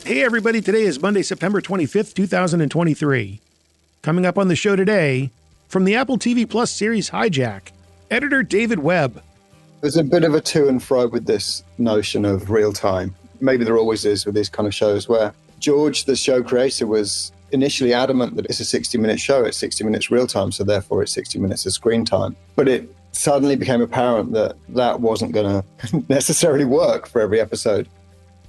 Hey everybody, today is Monday, September 25th, 2023. Coming up on the show today, from the Apple TV Plus series Hijack, editor David Webb. There's a bit of a to and fro with this notion of real time. Maybe there always is with these kind of shows, where George, the show creator, was initially adamant that it's a 60-minute show, it's 60 minutes real time, so therefore it's 60 minutes of screen time. But it suddenly became apparent that that wasn't going to necessarily work for every episode.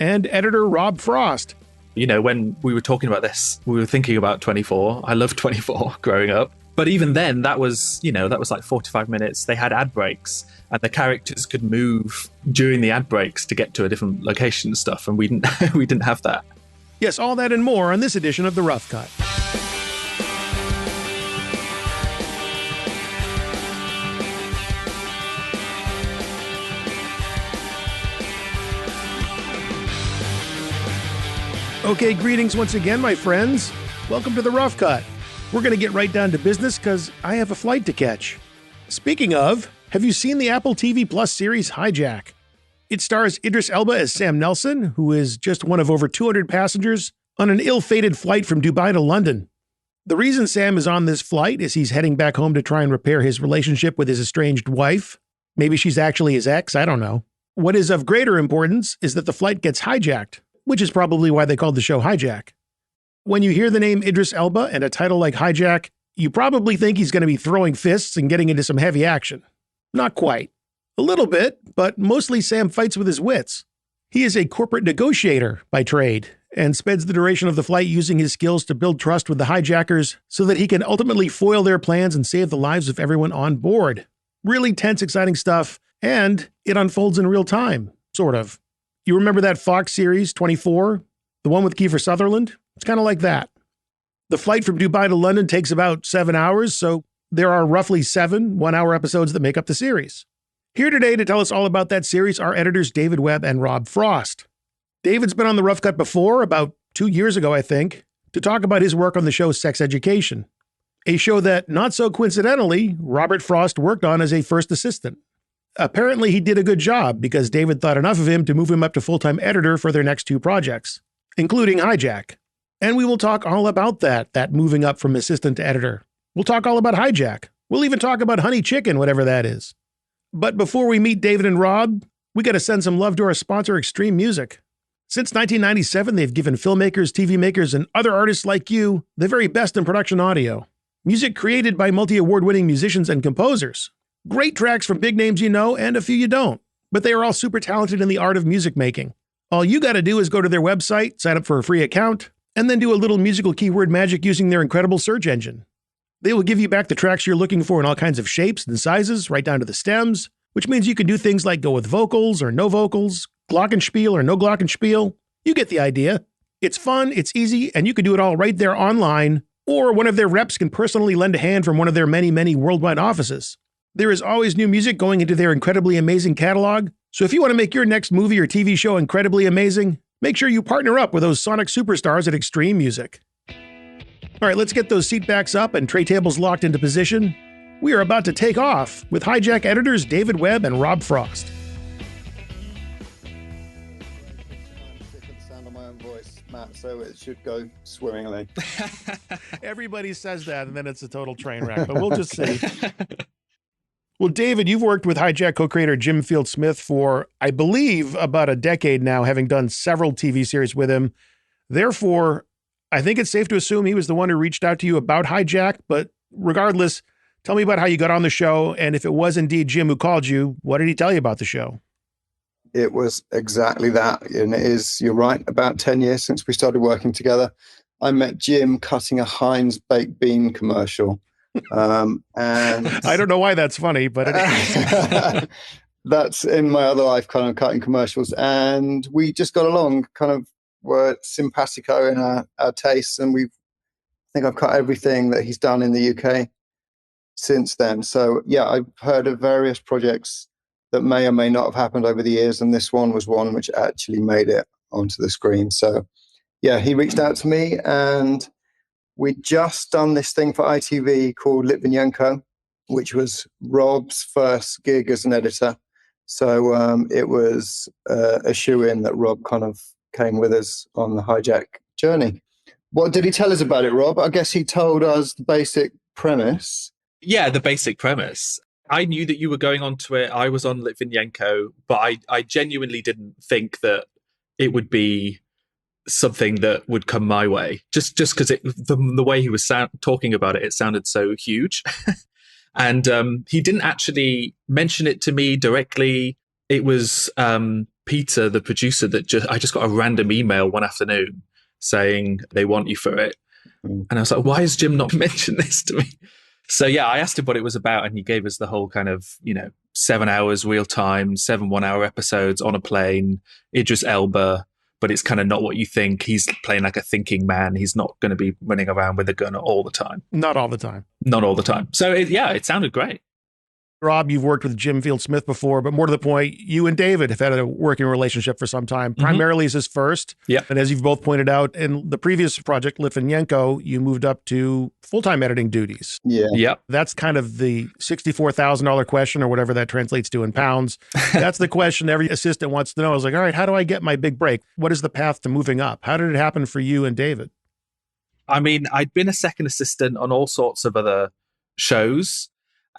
And editor Rob Frost. You know, when we were talking about this, we were thinking about 24. I loved 24 growing up. But even then, that was like 45 minutes. They had ad breaks, and the characters could move during the ad breaks to get to a different location and stuff. And we didn't have that. Yes, all that and more on this edition of The Rough Cut. Okay, greetings once again, my friends. Welcome to The Rough Cut. We're going to get right down to business because I have a flight to catch. Speaking of, have you seen the Apple TV Plus series Hijack? It stars Idris Elba as Sam Nelson, who is just one of over 200 passengers on an ill-fated flight from Dubai to London. The reason Sam is on this flight is he's heading back home to try and repair his relationship with his estranged wife. Maybe she's actually his ex, I don't know. What is of greater importance is that the flight gets hijacked, which is probably why they called the show Hijack. When you hear the name Idris Elba and a title like Hijack, you probably think he's going to be throwing fists and getting into some heavy action. Not quite. A little bit, but mostly Sam fights with his wits. He is a corporate negotiator by trade and spends the duration of the flight using his skills to build trust with the hijackers so that he can ultimately foil their plans and save the lives of everyone on board. Really tense, exciting stuff, and it unfolds in real time, sort of. You remember that Fox series, 24? The one with Kiefer Sutherland? It's kind of like that. The flight from Dubai to London takes about 7 hours, so there are roughly 7 one-hour episodes that make up the series. Here today to tell us all about that series are editors David Webb and Rob Frost. David's been on The Rough Cut before, about 2 years ago, I think, to talk about his work on the show Sex Education, a show that, not so coincidentally, Robert Frost worked on as a first assistant. Apparently, he did a good job because David thought enough of him to move him up to full-time editor for their next 2 projects, including Hijack. And we will talk all about that moving up from assistant to editor. We'll talk all about Hijack. We'll even talk about Honey Chicken, whatever that is. But before we meet David and Rob, we got to send some love to our sponsor, Extreme Music. Since 1997, they've given filmmakers, TV makers, and other artists like you the very best in production audio. Music created by multi-award-winning musicians and composers. Great tracks from big names you know and a few you don't, but they are all super talented in the art of music making. All you got to do is go to their website, sign up for a free account, and then do a little musical keyword magic using their incredible search engine. They will give you back the tracks you're looking for in all kinds of shapes and sizes, right down to the stems, which means you can do things like go with vocals or no vocals, glockenspiel or no glockenspiel. You get the idea. It's fun, it's easy, and you can do it all right there online, or one of their reps can personally lend a hand from one of their many, many worldwide offices. There is always new music going into their incredibly amazing catalog, so if you want to make your next movie or TV show incredibly amazing, make sure you partner up with those sonic superstars at Extreme Music. All right, let's get those seat backs up and tray tables locked into position. We are about to take off with Hijack editors David Webb and Rob Frost. Sound of my own voice, Matt, so it should go swimmingly. Everybody says that, and then it's a total train wreck, but we'll just see. Well, David, you've worked with Hijack co-creator Jim Field-Smith for, I believe, about a decade now, having done several TV series with him. Therefore, I think it's safe to assume he was the one who reached out to you about Hijack, but regardless, tell me about how you got on the show, and if it was indeed Jim who called you, what did he tell you about the show? It was exactly that, and it is, you're right, about 10 years since we started working together. I met Jim cutting a Heinz baked bean commercial. And I don't know why that's funny, but that's in my other life, kind of cutting commercials, and we just got along, kind of were simpatico in our tastes, and I think I've cut everything that he's done in the UK since then. So yeah, I've heard of various projects that may or may not have happened over the years, and this one was one which actually made it onto the screen. So yeah, he reached out to me, and we'd just done this thing for ITV called LITVINENKO, which was Rob's first gig as an editor. So it was a shoe-in that Rob kind of came with us on the Hijack journey. What did he tell us about it, Rob? I guess he told us the basic premise. Yeah, the basic premise. I knew that you were going onto it. I was on LITVINENKO, but I genuinely didn't think that it would be something that would come my way. Just because the way he was talking about it, it sounded so huge. And he didn't actually mention it to me directly. It was Peter, the producer, that I just got a random email one afternoon saying they want you for it. And I was like, why has Jim not mentioned this to me? So yeah, I asked him what it was about, and he gave us the whole kind of, 7 hours real time, 7 1-hour episodes on a plane, Idris Elba, but it's kind of not what you think. He's playing like a thinking man. He's not going to be running around with a gun all the time. Not all the time. Not all the time. So it sounded great. Rob, you've worked with Jim Field-Smith before, but more to the point, you and David have had a working relationship for some time. Primarily as his first. Yeah. And as you've both pointed out, in the previous project, LITVINENKO, you moved up to full-time editing duties. Yeah. Yep. That's kind of the $64,000 question, or whatever that translates to in pounds. That's the question every assistant wants to know. I was like, all right, how do I get my big break? What is the path to moving up? How did it happen for you and David? I mean, I'd been a second assistant on all sorts of other shows.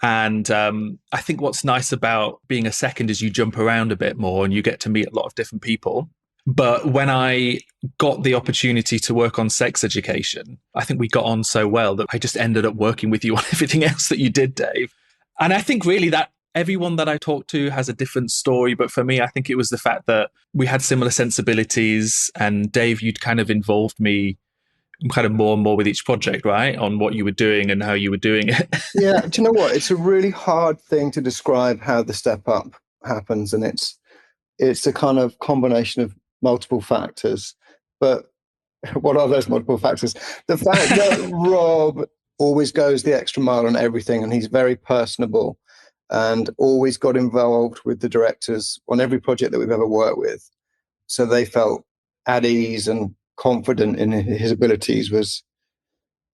And I think what's nice about being a second is you jump around a bit more and you get to meet a lot of different people. But when I got the opportunity to work on Sex Education, I think we got on so well that I just ended up working with you on everything else that you did, Dave. And I think really that everyone that I talked to has a different story. But for me, I think it was the fact that we had similar sensibilities. And Dave, you'd kind of involved me kind of more and more with each project, right? On what you were doing and how you were doing it. Yeah. Do you know what? It's a really hard thing to describe how the step up happens. And it's a kind of combination of multiple factors. But what are those multiple factors? The fact that Rob always goes the extra mile on everything, and he's very personable and always got involved with the directors on every project that we've ever worked with. So they felt at ease and confident in his abilities was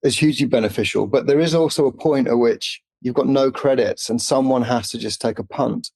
hugely beneficial. But there is also a point at which you've got no credits and someone has to just take a punt.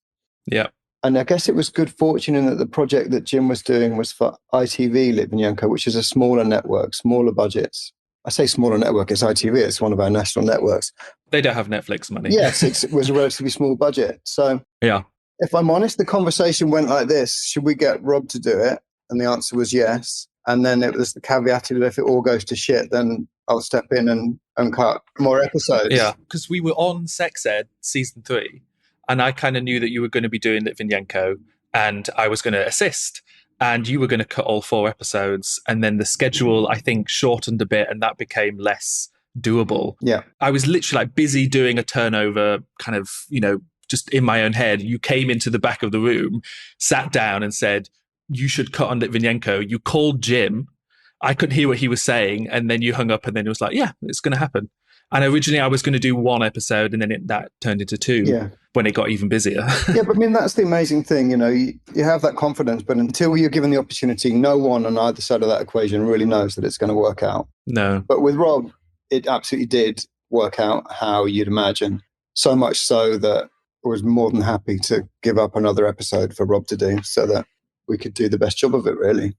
Yeah. And I guess it was good fortune in that the project that Jim was doing was for ITV LITVINENKO, which is a smaller network, smaller budgets. I say smaller network, it's ITV, it's one of our national networks. They don't have Netflix money. Yes, it was a relatively small budget. So yeah, if I'm honest, the conversation went like this: should we get Rob to do it? And the answer was yes. And then it was the caveat that if it all goes to shit, then I'll step in and cut more episodes. Yeah, because we were on Sex Ed season 3, and I kind of knew that you were going to be doing LITVINENKO, and I was going to assist, and you were going to cut all 4 episodes, and then the schedule, I think, shortened a bit, and that became less doable. Yeah. I was literally like busy doing a turnover, kind of, just in my own head. You came into the back of the room, sat down and said, you should cut on LITVINENKO. You called Jim. I couldn't hear what he was saying. And then you hung up, and then it was like, yeah, it's going to happen. And originally I was going to do 1 episode, and then that turned into 2 when it got even busier. Yeah, but I mean, that's the amazing thing. You have that confidence, but until you're given the opportunity, no one on either side of that equation really knows that it's going to work out. No. But with Rob, it absolutely did work out how you'd imagine. So much so that I was more than happy to give up another episode for Rob to do so that we could do the best job of it, really.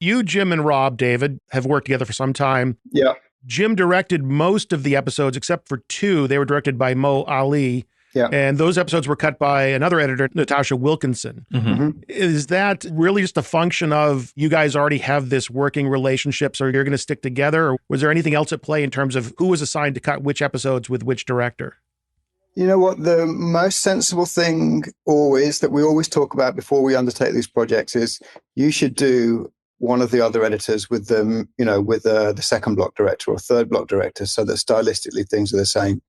You, Jim, and Rob, David, have worked together for some time. Yeah. Jim directed most of the episodes, except for 2. They were directed by Ali. Yeah. And those episodes were cut by another editor, Natasha Wilkinson. Mm-hmm. Is that really just a function of you guys already have this working relationship, so you're going to stick together? Or was there anything else at play in terms of who was assigned to cut which episodes with which director? You know what? The most sensible thing that we always talk about before we undertake these projects is you should do one of the other editors with them, with the second block director or third block director, so that stylistically things are the same.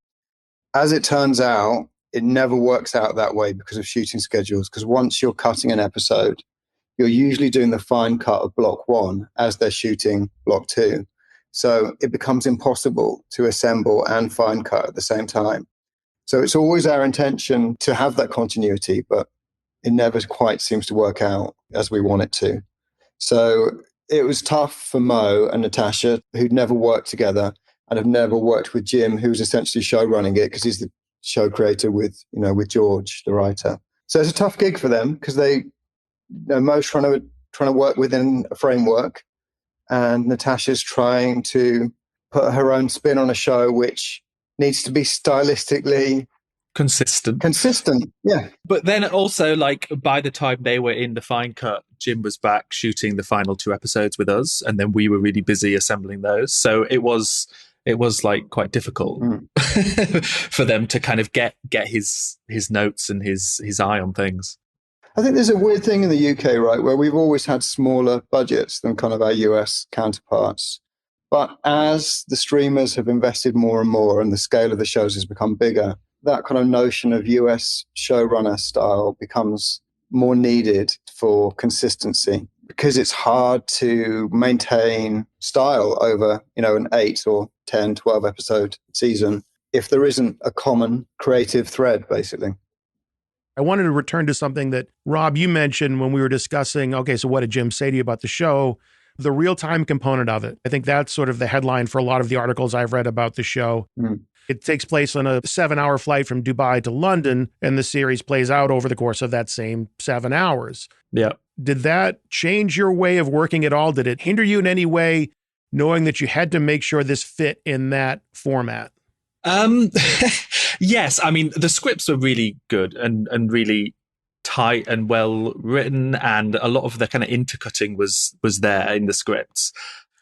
As it turns out, it never works out that way because of shooting schedules. Because once you're cutting an episode, you're usually doing the fine cut of block 1 as they're shooting block 2. So it becomes impossible to assemble and fine cut at the same time. So it's always our intention to have that continuity, but it never quite seems to work out as we want it to. So it was tough for Mo and Natasha, who'd never worked together and have never worked with Jim, who's essentially show running it because he's the show creator with George, the writer. So it's a tough gig for them because Mo's trying to work within a framework, and Natasha's trying to put her own spin on a show which needs to be stylistically consistent. Yeah. But then also, like, by the time they were in the fine cut, Jim was back shooting the final 2 episodes with us, and then we were really busy assembling those. So it was like quite difficult for them to kind of get his notes and his eye on things. I think there's a weird thing in the UK, right, where we've always had smaller budgets than kind of our US counterparts. But as the streamers have invested more and more and the scale of the shows has become bigger, that kind of notion of US showrunner style becomes more needed for consistency, because it's hard to maintain style over, an 8 or 10, 12 episode season if there isn't a common creative thread, basically. I wanted to return to something that, Rob, you mentioned when we were discussing, okay, so what did Jim say to you about the show? The real-time component of it. I think that's sort of the headline for a lot of the articles I've read about the show. It takes place on a 7-hour flight from Dubai to London, and the series plays out over the course of that same 7 hours. Yeah. Did that change your way of working at all? Did it hinder you in any way, knowing that you had to make sure this fit in that format? Yes. I mean, the scripts were really good and really tight and well written, and a lot of the kind of intercutting was there in the scripts.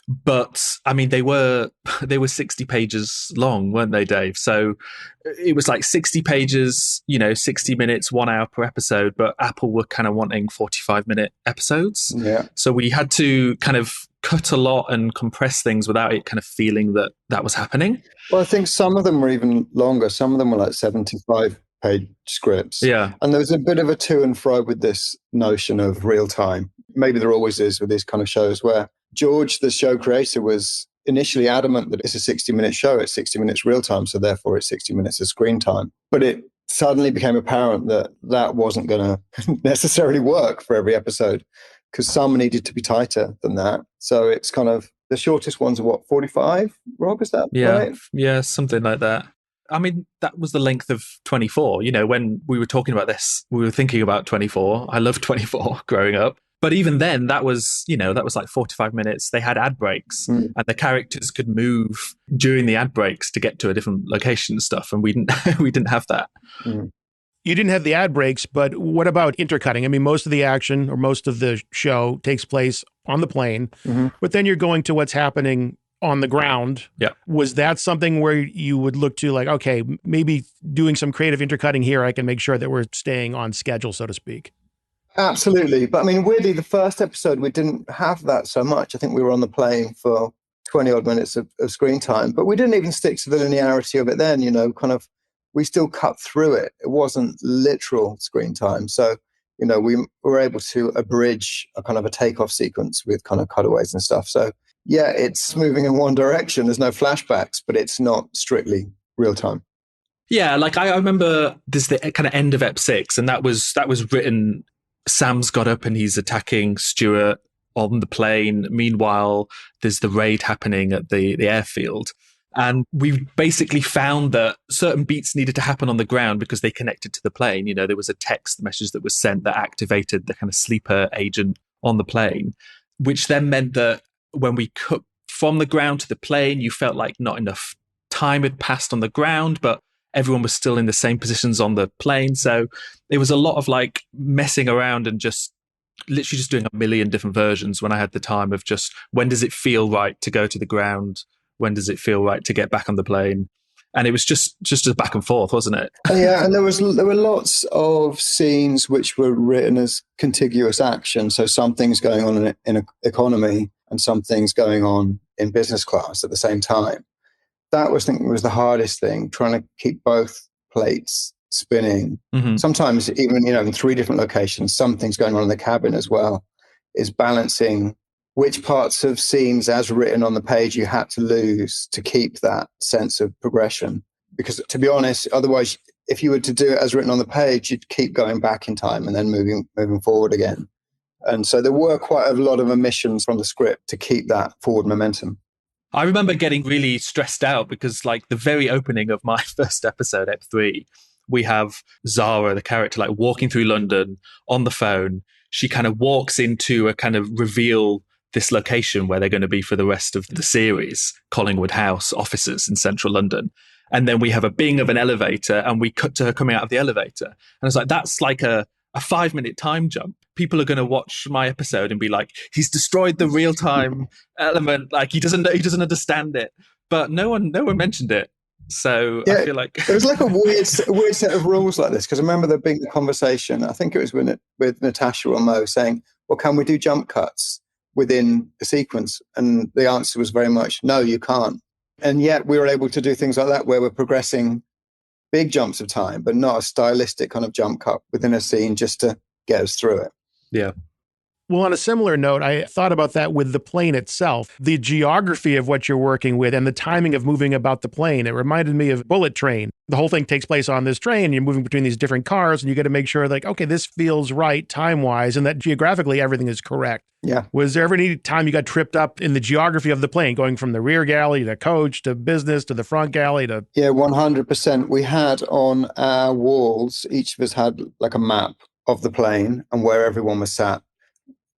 But I mean, they were 60 pages long, weren't they, Dave? So it was like 60 pages, 60 minutes, 1 hour per episode, but Apple were kind of wanting 45-minute episodes. Yeah. So we had to kind of cut a lot and compress things without it kind of feeling that was happening. Well, I think some of them were even longer. Some of them were like 75-page scripts. Yeah. And there was a bit of a to and fro with this notion of real time. Maybe there always is with these kind of shows, where George, the show creator, was initially adamant that it's a 60-minute show. It's 60 minutes real time, so therefore it's 60 minutes of screen time. But it suddenly became apparent that wasn't going to necessarily work for every episode, because some needed to be tighter than that. So it's kind of, the shortest ones are 45, Rob, is that right? Yeah, something like that. I mean, that was the length of 24. When we were talking about this, we were thinking about 24. I loved 24 growing up. But even then, that was like 45 minutes. They had ad breaks, and the characters could move during the ad breaks to get to a different location and stuff. And we didn't have that. You didn't have the ad breaks, but what about intercutting? I mean, most of the action or most of the show takes place on the plane, but then you're going to what's happening on the ground. Yeah. Was that something where you would look to, like, okay, maybe doing some creative intercutting here, I can make sure that we're staying on schedule, so to speak? Absolutely. But I mean, weirdly, the first episode, we didn't have that so much. I think we were on the plane for 20 odd minutes of screen time, but we didn't even stick to the linearity of it then, we still cut through it. It wasn't literal screen time. So, we were able to abridge a kind of a takeoff sequence with kind of cutaways and stuff. So yeah, it's moving in one direction. There's no flashbacks, but it's not strictly real time. Yeah. Like I remember this, the kind of end of Ep 6, and that was written. Sam's got up and he's attacking Stuart on the plane. Meanwhile, there's the raid happening at the airfield. And we basically found that certain beats needed to happen on the ground because they connected to the plane. There was a text message that was sent that activated the kind of sleeper agent on the plane, which then meant that when we cut from the ground to the plane, you felt like not enough time had passed on the ground, but everyone was still in the same positions on the plane. So it was a lot of like messing around and just literally just doing a million different versions when I had the time of just, when does it feel right to go to the ground? When does it feel right to get back on the plane? And it was just a back and forth, wasn't it? Yeah, and there were lots of scenes which were written as contiguous action. So some things going on in economy and some things going on in business class at the same time. That was, I think, was the hardest thing, trying to keep both plates spinning. Mm-hmm. Sometimes even, in 3 different locations, something's going on in the cabin as well, is balancing which parts of scenes as written on the page you had to lose to keep that sense of progression. Because to be honest, otherwise, if you were to do it as written on the page, you'd keep going back in time and then moving forward again. And so there were quite a lot of omissions from the script to keep that forward momentum. I remember getting really stressed out because like the very opening of my first episode, Ep 3, we have Zara, the character, like walking through London on the phone. She kind of walks into a kind of reveal this location where they're going to be for the rest of the series, Collingwood House offices in central London. And then we have a bing of an elevator and we cut to her coming out of the elevator. And it's like, that's like a 5-minute time jump. People are going to watch my episode and be like, he's destroyed the real time element. Like he doesn't understand it, but no one mentioned it. So yeah, I feel like it was like a weird set of rules like this. Cause I remember there being a conversation, I think it was with Natasha or Mo saying, well, can we do jump cuts within a sequence? And the answer was very much, no, you can't. And yet we were able to do things like that where we're progressing big jumps of time, but not a stylistic kind of jump cut within a scene just to get us through it. Yeah. Well, on a similar note, I thought about that with the plane itself, the geography of what you're working with and the timing of moving about the plane. It reminded me of Bullet Train. The whole thing takes place on this train. You're moving between these different cars and you got to make sure like, okay, this feels right time-wise and that geographically everything is correct. Yeah. Was there ever any time you got tripped up in the geography of the plane, going from the rear galley to coach to business to the front galley to... Yeah, 100%. We had on our walls, each of us had like a map of the plane and where everyone was sat.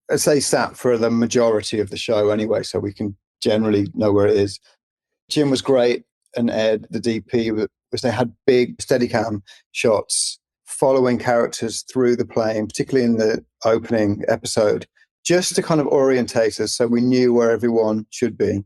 I say sat for the majority of the show anyway, so we can generally know where it is. Jim was great, and Ed, the DP, was they had big Steadicam shots following characters through the plane, particularly in the opening episode, just to kind of orientate us so we knew where everyone should be.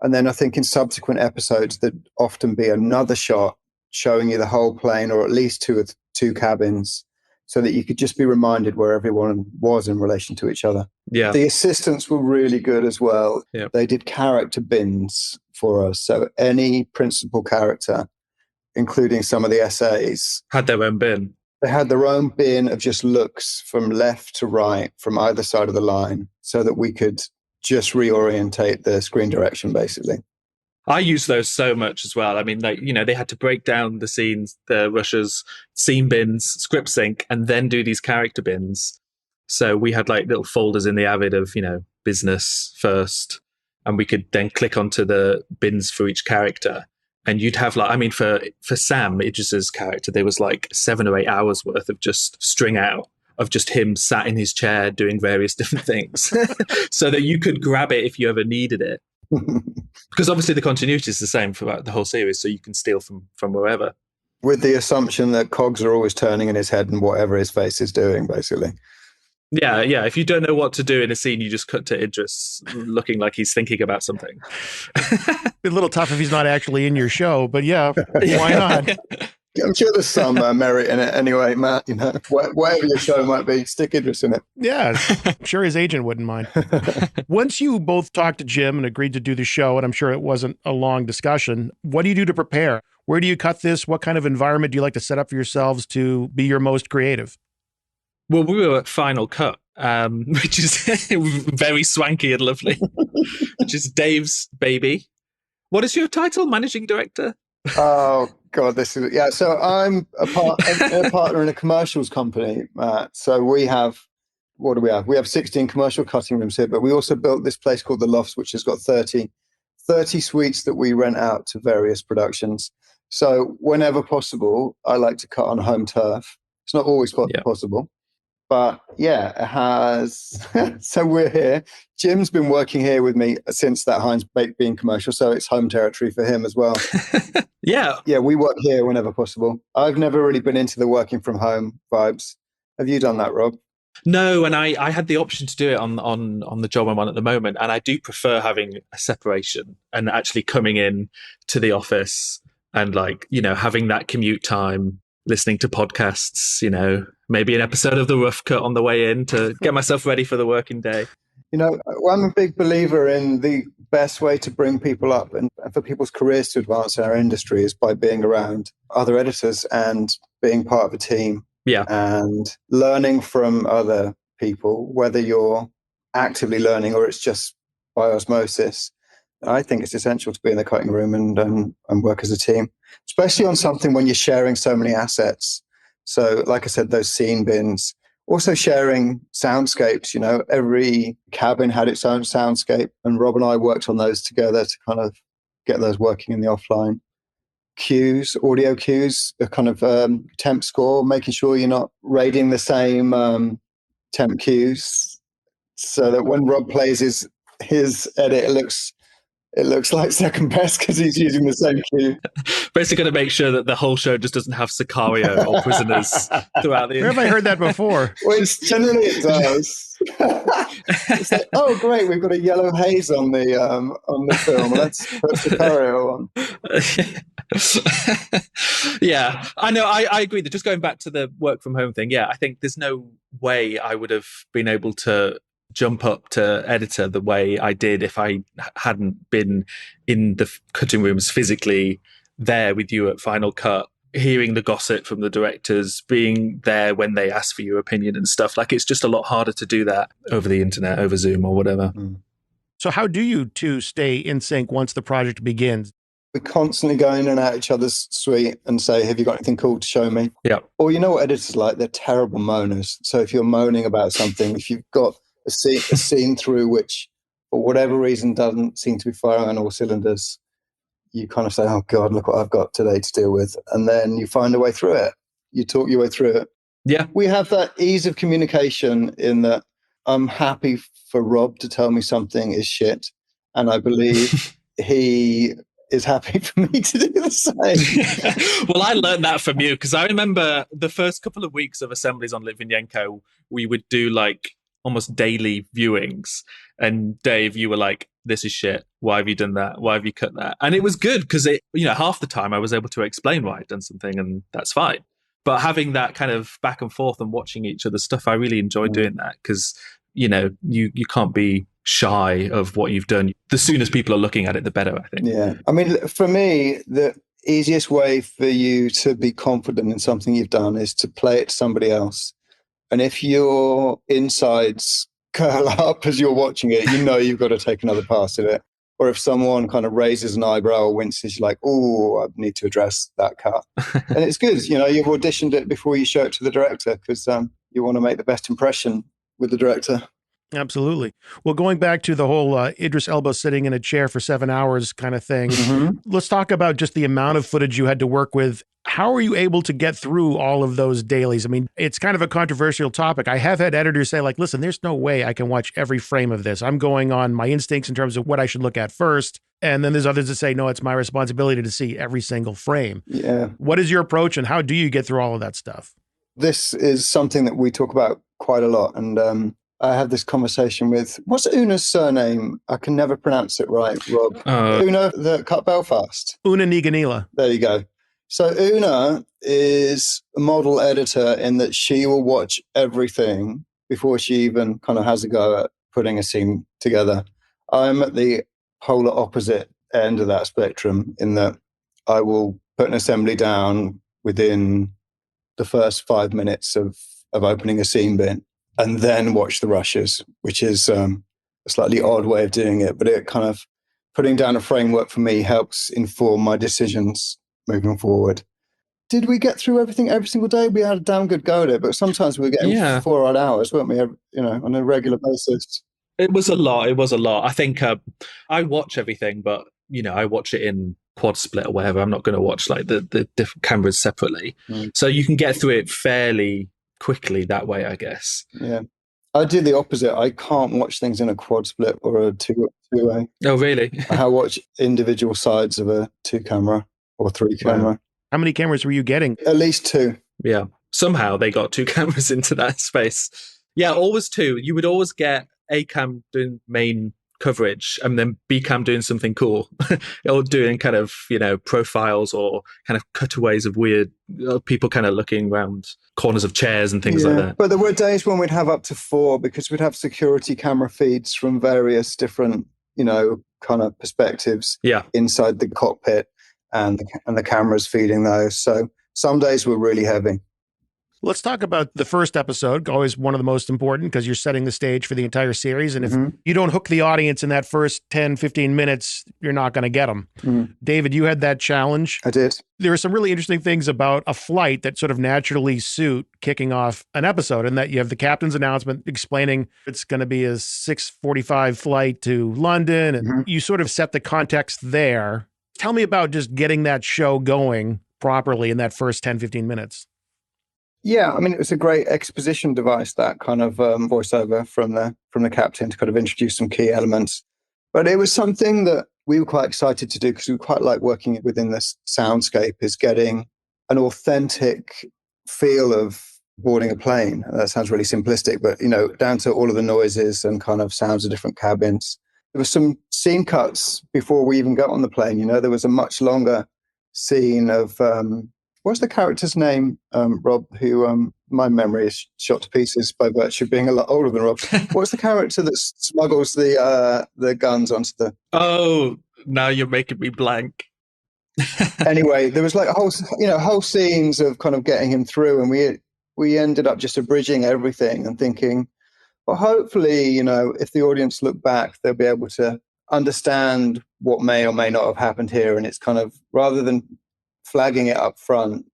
And then I think in subsequent episodes, there'd often be another shot showing you the whole plane, or at least two cabins, so that you could just be reminded where everyone was in relation to each other. Yeah. The assistants were really good as well. Yep. They did character bins for us. So any principal character, including some of the SAs, had their own bin. They had their own bin of just looks from left to right, from either side of the line, so that we could just reorientate the screen direction, basically. I use those so much as well. I mean, like, you know, they had to break down the scenes, the rushes, scene bins, script sync, and then do these character bins. So we had like little folders in the Avid of, you know, business first, and we could then click onto the bins for each character. And you'd have like, I mean, for Sam, Idris's character, there was like 7 or 8 hours worth of just string out of just him sat in his chair doing various different things so that you could grab it if you ever needed it. Because obviously the continuity is the same throughout the whole series, so you can steal from wherever. With the assumption that cogs are always turning in his head and whatever his face is doing, basically. Yeah. If you don't know what to do in a scene, you just cut to Idris looking like he's thinking about something. A little tough if he's not actually in your show, but yeah, why not? I'm sure there's some merit in it anyway, Matt. You know, whatever your show might be, stick Idris in it. Yeah, I'm sure his agent wouldn't mind. Once you both talked to Jim and agreed to do the show, and I'm sure it wasn't a long discussion, what do you do to prepare? Where do you cut this? What kind of environment do you like to set up for yourselves to be your most creative? Well, we were at Final Cut, which is very swanky and lovely, which is Dave's baby. What is your title? Managing Director? Oh, God, this is... Yeah, so I'm a partner in a commercials company, Matt. So we have... What do we have? We have 16 commercial cutting rooms here, but we also built this place called The Lofts, which has got 30 suites that we rent out to various productions. So whenever possible, I like to cut on home turf. It's not always possible. But yeah, it has. So we're here. Jim's been working here with me since that Heinz Baked Bean commercial, so it's home territory for him as well. Yeah, we work here whenever possible. I've never really been into the working from home vibes. Have you done that, Rob? No, and I had the option to do it on the job I'm on at the moment, and I do prefer having a separation and actually coming in to the office and, like, you know, having that commute time, listening to podcasts, you know, maybe an episode of The Rough Cut on the way in to get myself ready for the working day. You know, I'm a big believer in the best way to bring people up and for people's careers to advance in our industry is by being around other editors and being part of a team. Yeah. And learning from other people, whether you're actively learning or it's just by osmosis. I think it's essential to be in the cutting room and work as a team, especially on something when you're sharing so many assets. So, like I said, those scene bins, also sharing soundscapes, you know, every cabin had its own soundscape, and Rob and I worked on those together to kind of get those working in the offline. cues, audio cues, a kind of temp score, making sure you're not raiding the same temp cues, so that when Rob plays his edit, it looks like second best because he's using the same cue. Basically, going to make sure that the whole show just doesn't have Sicario or prisoners throughout the. Where have I heard that before? Well, generally it does. It's like, oh great, we've got a yellow haze on the film. Let's put Sicario on. Yeah, I know. I agree that just going back to the work from home thing. Yeah, I think there's no way I would have been able to jump up to editor the way I did if I hadn't been in the cutting rooms physically there with you at Final Cut, hearing the gossip from the directors, being there when they ask for your opinion and stuff. Like, it's just a lot harder to do that over the internet, over Zoom or whatever. So how do you two stay in sync once the project begins? We constantly go in and out each other's suite and say, have you got anything cool to show me? Yeah. Or you know what editors like? They're terrible moaners. So if you're moaning about something, if you've got a scene through which, for whatever reason, doesn't seem to be firing on all cylinders, you kind of say, oh God, look what I've got today to deal with. And then you find a way through it. You talk your way through it. Yeah. We have that ease of communication in that I'm happy for Rob to tell me something is shit. And I believe he is happy for me to do the same. Well, I learned that from you because I remember the first couple of weeks of assemblies on LITVINENKO, we would do like almost daily viewings. And Dave, you were like, this is shit. Why have you done that? Why have you cut that? And it was good because half the time I was able to explain why I'd done something, and that's fine. But having that kind of back and forth and watching each other's stuff, I really enjoyed doing that because, you can't be shy of what you've done. The sooner people are looking at it, the better, I think. Yeah. I mean, for me, the easiest way for you to be confident in something you've done is to play it to somebody else. And if your insides curl up as you're watching it, you've got to take another pass at it. Or if someone kind of raises an eyebrow or winces, you're like, oh, I need to address that cut. And it's good. You've auditioned it before you show it to the director because you want to make the best impression with the director. Absolutely. Well, going back to the whole Idris Elba sitting in a chair for 7 hours kind of thing, let's talk about just the amount of footage you had to work with. How are you able to get through all of those dailies? I mean, it's kind of a controversial topic. I have had editors say, like, listen, there's no way I can watch every frame of this. I'm going on my instincts in terms of what I should look at first. And then there's others that say, no, it's my responsibility to see every single frame. Yeah. What is your approach and how do you get through all of that stuff? This is something that we talk about quite a lot. And I had this conversation with, what's Una's surname? I can never pronounce it right, Rob. Una that cut Belfast. Una Niganila. There you go. So Una is a model editor in that she will watch everything before she even kind of has a go at putting a scene together. I'm at the polar opposite end of that spectrum in that I will put an assembly down within the first 5 minutes of opening a scene bit and then watch the rushes, which is a slightly odd way of doing it, but it kind of putting down a framework for me helps inform my decisions moving forward. Did we get through everything every single day? We had a damn good go at it, but sometimes we were getting 4 odd hours, weren't we? On a regular basis. It was a lot. I think I watch everything, but I watch it in quad split or whatever. I'm not going to watch like the different cameras separately. So you can get through it fairly quickly that way, I guess. Yeah. I do the opposite. I can't watch things in a quad split or a two-way. Oh, really? I watch individual sides of a 2-camera or 3-camera. Wow. How many cameras were you getting? At least 2. Yeah. Somehow they got 2 cameras into that space. Yeah, always 2. You would always get A cam doing main coverage and then B cam doing something cool or doing kind of, profiles or kind of cutaways of weird people kind of looking around corners of chairs and things like that. But there were days when we'd have up to 4 because we'd have security camera feeds from various different, kind of perspectives inside the cockpit and the cameras feeding those. So some days were really heavy. Let's talk about the first episode, always one of the most important because you're setting the stage for the entire series. And if you don't hook the audience in that first 10, 15 minutes, you're not going to get them. David, you had that challenge. I did. There are some really interesting things about a flight that sort of naturally suit kicking off an episode, and that you have the captain's announcement explaining it's going to be a 6:45 flight to London. And you sort of set the context there Tell me about just getting that show going properly in that first 10, 15 minutes. Yeah, I mean, it was a great exposition device, that kind of voiceover from the captain to kind of introduce some key elements. But it was something that we were quite excited to do because we quite like working within this soundscape, is getting an authentic feel of boarding a plane. That sounds really simplistic, but, down to all of the noises and kind of sounds of different cabins. There were some scene cuts before we even got on the plane. There was a much longer scene of... what's the character's name, Rob, who my memory is shot to pieces by virtue of being a lot older than Rob. What's the character that smuggles the guns onto the... Oh, now you're making me blank. Anyway, there was like whole scenes of kind of getting him through, and we ended up just abridging everything and thinking, well, hopefully, if the audience look back, they'll be able to understand what may or may not have happened here. And it's kind of, rather than flagging it up front,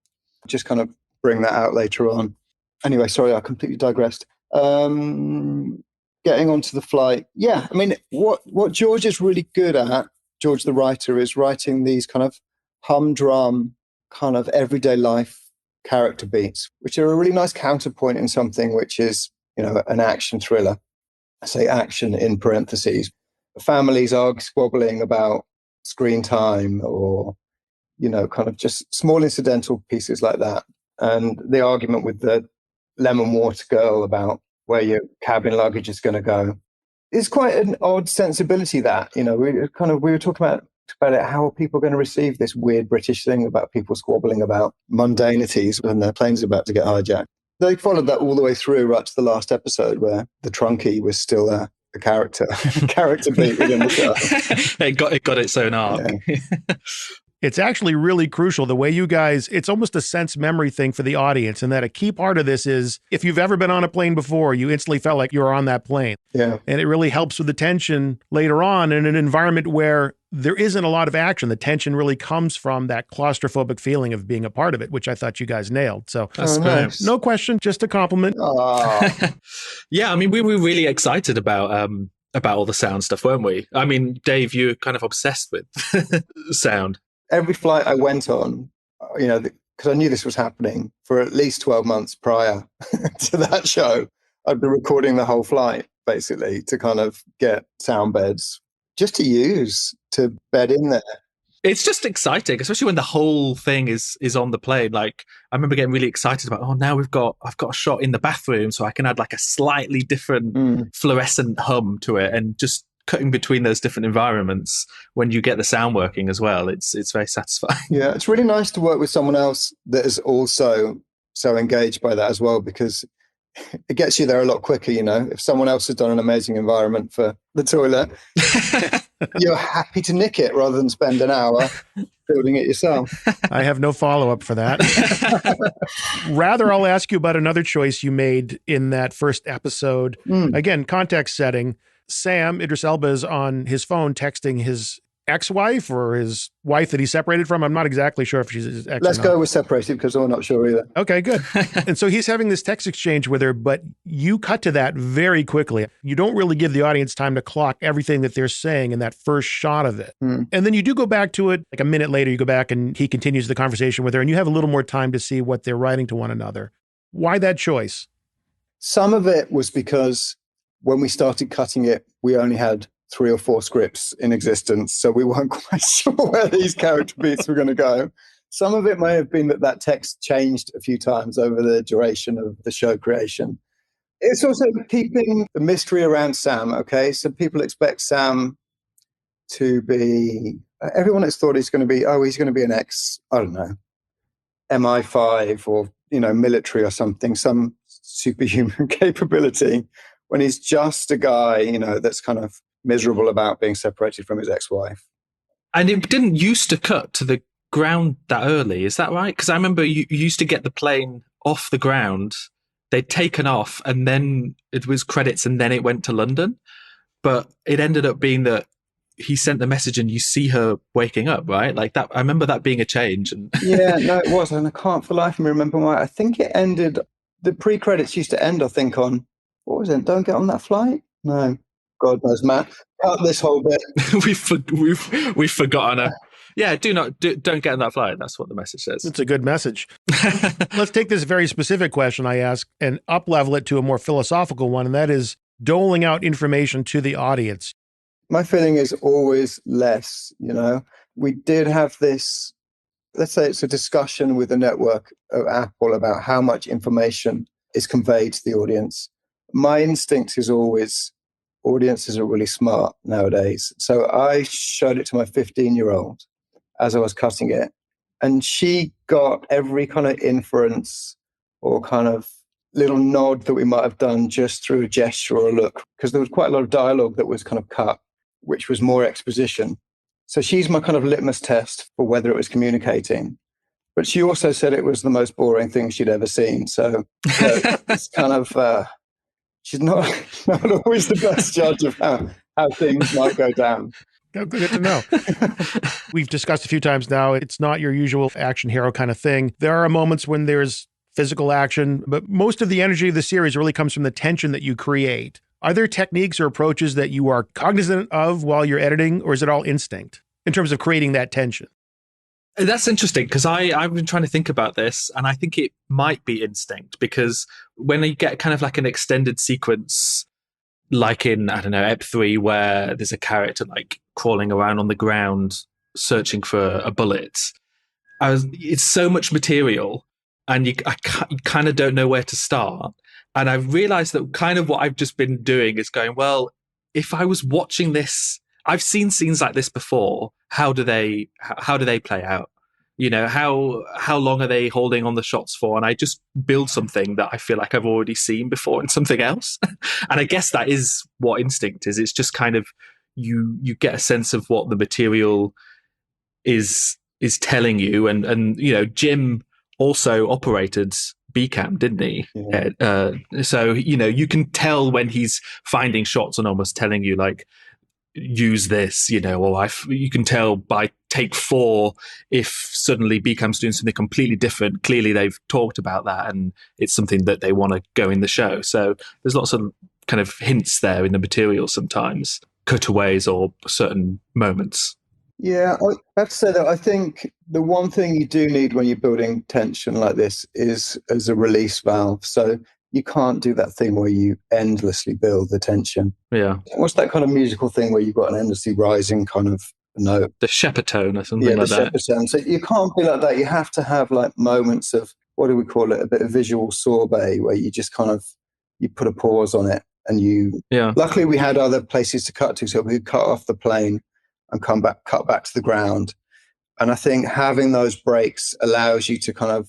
just kind of bring that out later on. Anyway, sorry, I completely digressed. Getting onto the flight. Yeah, I mean, what George is really good at, George the writer, is writing these kind of humdrum, kind of everyday life character beats, which are a really nice counterpoint in something which is, an action thriller. I say action in parentheses. Families are squabbling about screen time or kind of just small incidental pieces like that. And the argument with the lemon water girl about where your cabin luggage is going to go. It's quite an odd sensibility that, we were talking about it, how are people going to receive this weird British thing about people squabbling about mundanities when their plane's about to get hijacked. They followed that all the way through right to the last episode where the trunkie was still a character beat within the show. It got its own arc. Yeah. It's actually really crucial the way you guys, it's almost a sense memory thing for the audience. And that a key part of this is if you've ever been on a plane before, you instantly felt like you were on that plane. Yeah. And it really helps with the tension later on in an environment where there isn't a lot of action. The tension really comes from that claustrophobic feeling of being a part of it, which I thought you guys nailed. So that's great. Nice. No question, just a compliment. Yeah, I mean, we were really excited about all the sound stuff, weren't we? I mean, Dave, you're kind of obsessed with sound. Every flight I went on, because I knew this was happening for at least 12 months prior to that show, I'd be recording the whole flight, basically, to kind of get sound beds just to use, to bed in there. It's just exciting, especially when the whole thing is on the plane. Like, I remember getting really excited about, now I've got a shot in the bathroom, so I can add like a slightly different fluorescent hum to it, and just cutting between those different environments when you get the sound working as well. It's very satisfying. Yeah, it's really nice to work with someone else that is also so engaged by that as well, because it gets you there a lot quicker. If someone else has done an amazing environment for the toilet, you're happy to nick it rather than spend an hour building it yourself. I have no follow-up for that. Rather, I'll ask you about another choice you made in that first episode. Again, context setting. Sam, Idris Elba, is on his phone texting his ex-wife or his wife that he separated from. I'm not exactly sure if she's his ex. Let's go with separated because we're not sure either. Okay, good. And so he's having this text exchange with her, but you cut to that very quickly. You don't really give the audience time to clock everything that they're saying in that first shot of it. And then you do go back to it, like a minute later, you go back and he continues the conversation with her and you have a little more time to see what they're writing to one another. Why that choice? Some of it was because when we started cutting it, we only had 3 or 4 scripts in existence, so we weren't quite sure where these character beats were going to go. Some of it may have been that text changed a few times over the duration of the show creation. It's also keeping the mystery around Sam, okay? So people expect Sam to be... Everyone has thought he's going to be, he's going to be an ex, I don't know, MI5 or, military or something, some superhuman capability, when he's just a guy, that's kind of miserable about being separated from his ex-wife. And it didn't used to cut to the ground that early, is that right? Because I remember you used to get the plane off the ground, they'd taken off, and then it was credits, and then it went to London. But it ended up being that he sent the message and you see her waking up, right? Like that. I remember that being a change. And Yeah, no, it was. And I can't for life of me remember why. I think it ended, the pre-credits used to end, I think, on, what was it? Don't get on that flight? No. God knows, Matt. Cut this whole bit. we've forgotten her. Yeah, don't get on that flight. That's what the message says. It's a good message. Let's take this very specific question I ask and up-level it to a more philosophical one, and that is doling out information to the audience. My feeling is always less, We did have this, let's say it's a discussion with the network of Apple about how much information is conveyed to the audience. My instinct is always, audiences are really smart nowadays. So I showed it to my 15-year-old as I was cutting it. And she got every kind of inference or kind of little nod that we might have done just through a gesture or a look, because there was quite a lot of dialogue that was kind of cut, which was more exposition. So she's my kind of litmus test for whether it was communicating. But she also said it was the most boring thing she'd ever seen. So it's kind of, she's not always the best judge of how things might go down. Good to know. We've discussed a few times now, it's not your usual action hero kind of thing. There are moments when there's physical action, but most of the energy of the series really comes from the tension that you create. Are there techniques or approaches that you are cognizant of while you're editing, or is it all instinct in terms of creating that tension? That's interesting, because I've been trying to think about this, and I think it might be instinct, because when you get kind of like an extended sequence, like in, I don't know, Ep 3, where there's a character like crawling around on the ground searching for a bullet, it's so much material, and you kind of don't know where to start. And I've realized that kind of what I've just been doing is going, well, if I was watching this, I've seen scenes like this before. How do they play out? How long are they holding on the shots for? And I just build something that I feel like I've already seen before in something else. And I guess that is what instinct is. It's just kind of you get a sense of what the material is telling you. And Jim also operated B-Cam, didn't he? Yeah. So, you can tell when he's finding shots and almost telling you, like, use this, or you can tell by take 4 if suddenly B-Cam's doing something completely different. Clearly, they've talked about that, and it's something that they want to go in the show. So there's lots of kind of hints there in the material sometimes, cutaways or certain moments. Yeah, I have to say that I think the one thing you do need when you're building tension like this is as a release valve. So you can't do that thing where you endlessly build the tension. Yeah. What's that kind of musical thing where you've got an endlessly rising kind of note? The sheppertone or something like that. Yeah, the sheppertone. So you can't be like that. You have to have like moments of, what do we call it? A bit of visual sorbet where you just kind of, you put a pause on it and luckily we had other places to cut to. So we could cut off the plane and cut back to the ground. And I think having those breaks allows you to kind of,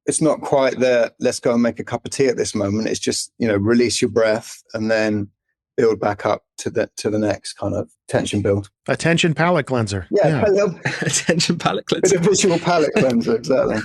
it's not quite the, let's go and make a cup of tea at this moment. It's just, release your breath and then build back up to the next kind of tension build. A tension palate cleanser. Yeah. A tension palate cleanser. It's a visual palate cleanser, exactly.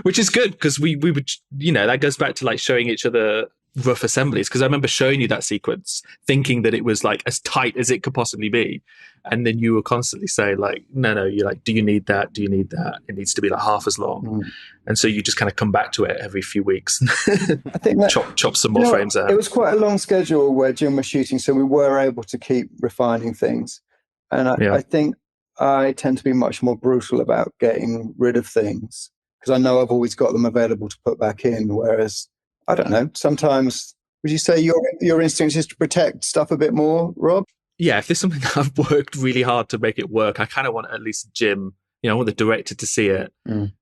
Which is good, because we would, that goes back to like showing each other rough assemblies, because I remember showing you that sequence thinking that it was like as tight as it could possibly be, and then you were constantly saying like, no, you're like, do you need that, it needs to be like half as long. And so you just kind of come back to it every few weeks. I think that, chop some more frames out. It was quite a long schedule where Jim was shooting, so we were able to keep refining things, and I think I tend to be much more brutal about getting rid of things, because I know I've always got them available to put back in, whereas I don't know, sometimes, would you say your instinct is to protect stuff a bit more, Rob? Yeah, if there's something that I've worked really hard to make it work, I kind of want at least Jim, I want the director to see it,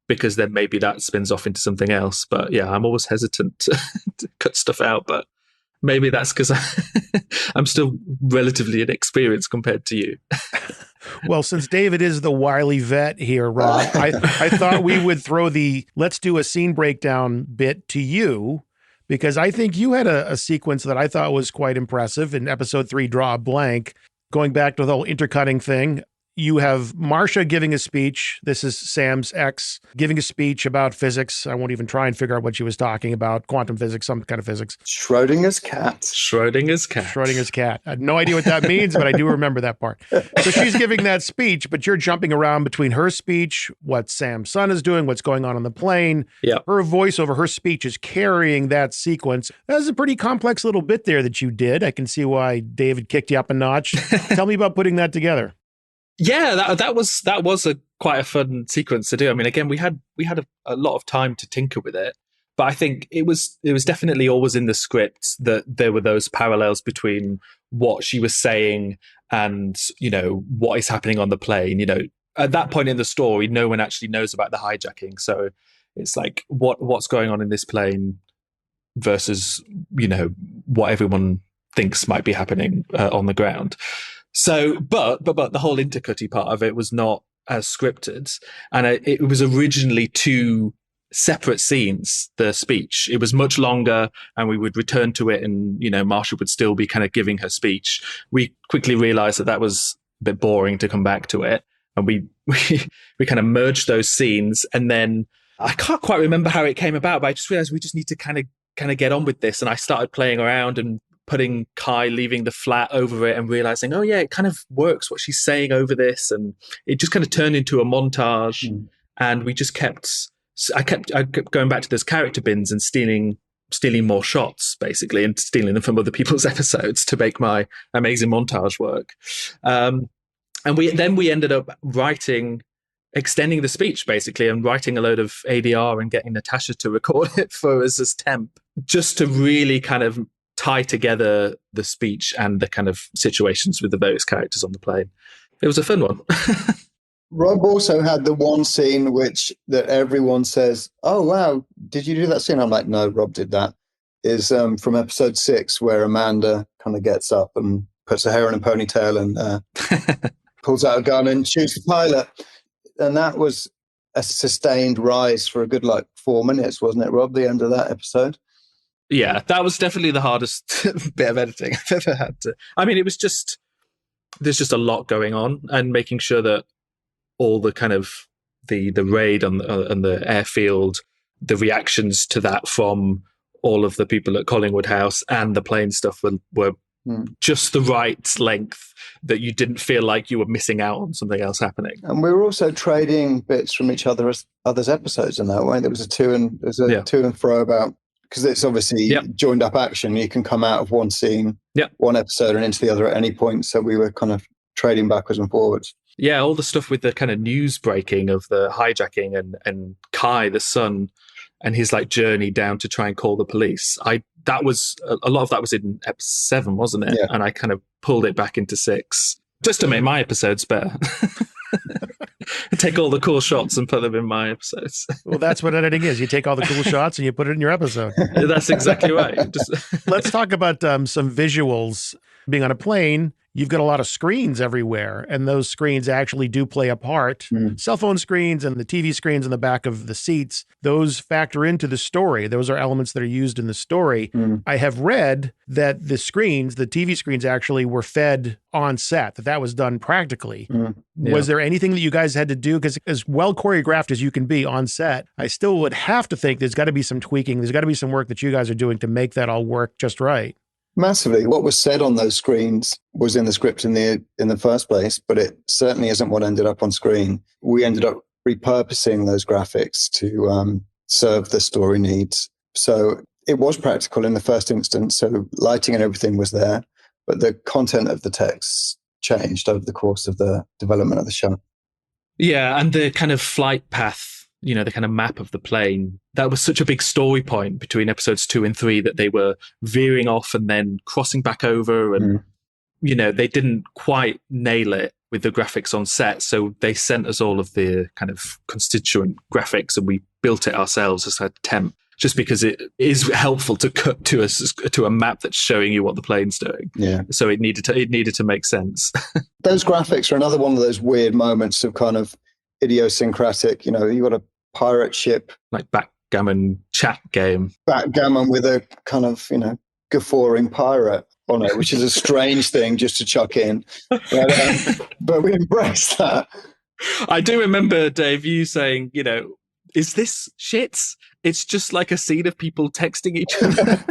because then maybe that spins off into something else. But yeah, I'm always hesitant to cut stuff out, but maybe that's because I'm still relatively inexperienced compared to you. Well, since David is the wily vet here, Rob, I thought we would throw the let's do a scene breakdown bit to you, because I think you had a sequence that I thought was quite impressive in episode 3, Draw a Blank. Going back to the whole intercutting thing, you have Marcia giving a speech. This is Sam's ex giving a speech about physics. I won't even try and figure out what she was talking about. Quantum physics, some kind of physics. Schrodinger's cat. I had no idea what that means, but I do remember that part. So she's giving that speech, but you're jumping around between her speech, what Sam's son is doing, what's going on the plane. Yeah. Her voice over her speech is carrying that sequence. That's a pretty complex little bit there that you did. I can see why David kicked you up a notch. Tell me about putting that together. Yeah, that was a quite a fun sequence to do. I mean, again, we had a lot of time to tinker with it, but I think it was definitely always in the script that there were those parallels between what she was saying and, you know, what is happening on the plane. You know, at that point in the story, no one actually knows about the hijacking, so it's like what's going on in this plane versus, you know, what everyone thinks might be happening on the ground. So, but the whole intercutting part of it was not as scripted, and it was originally two separate scenes. The speech, it was much longer, and we would return to it, and, you know, Marsha would still be kind of giving her speech. We quickly realised that was a bit boring to come back to it, and we kind of merged those scenes, and then I can't quite remember how it came about, but I just realised we just need to kind of get on with this, and I started playing around and putting Kai leaving the flat over it and realizing, oh yeah, it kind of works what she's saying over this, and it just kind of turned into a montage. And we just I kept going back to those character bins and stealing more shots, basically, and stealing them from other people's episodes to make my amazing montage work. And we ended up extending the speech, basically, and writing a load of ADR and getting Natasha to record it for us as temp, just to really kind of tie together the speech and the kind of situations with the various characters on the plane. It was a fun one. Rob also had the one scene that everyone says, oh, wow, did you do that scene? I'm like, no, Rob did that. Is from episode 6, where Amanda kind of gets up and puts her hair in a ponytail and pulls out a gun and shoots the pilot. And that was a sustained rise for a good 4 minutes, wasn't it, Rob, the end of that episode? Yeah, that was definitely the hardest bit of editing I've ever had to. I mean, there's just a lot going on, and making sure that all the kind of the raid on the airfield, the reactions to that from all of the people at Collingwood House and the plane stuff were just the right length, that you didn't feel like you were missing out on something else happening. And we were also trading bits from each other's episodes in that way. There was a to and fro about, because it's obviously joined up action. You can come out of one scene, one episode, and into the other at any point. So we were kind of trading backwards and forwards. Yeah, all the stuff with the kind of news breaking of the hijacking and Kai, the son, and his journey down to try and call the police. That was a lot of that was in episode 7, wasn't it? Yeah. And I kind of pulled it back into 6 just to make my episodes better. Take all the cool shots and put them in my episodes. Well, that's what editing is. You take all the cool shots and you put it in your episode. That's exactly right. Let's talk about some visuals. Being on a plane, you've got a lot of screens everywhere, and those screens actually do play a part. Cell phone screens and the TV screens in the back of the seats, those factor into the story. Those are elements that are used in the story. I have read that the TV screens actually were fed on set, that was done practically. Was there anything that you guys had to do? Because as well choreographed as you can be on set, I still would have to think there's got to be some tweaking. There's got to be some work that you guys are doing to make that all work just right. Massively. What was said on those screens was in the script in the first place, but it certainly isn't what ended up on screen. We ended up repurposing those graphics to serve the story needs. So it was practical in the first instance. So lighting and everything was there, but the content of the text changed over the course of the development of the show. Yeah, and the kind of flight path, the kind of map of the plane, that was such a big story point between episodes 2 and 3, that they were veering off and then crossing back over, and they didn't quite nail it with the graphics on set, so they sent us all of the kind of constituent graphics and we built it ourselves as a temp, just because it is helpful to cut to a map that's showing you what the plane's doing. Yeah, so it needed to make sense. Those graphics are another one of those weird moments of kind of idiosyncratic, you got a pirate ship, like backgammon chat game, backgammon with a kind of guffawing pirate on it, which is a strange thing just to chuck in, but we embrace that. I do remember, Dave, you saying, is this shits? It's just like a scene of people texting each other.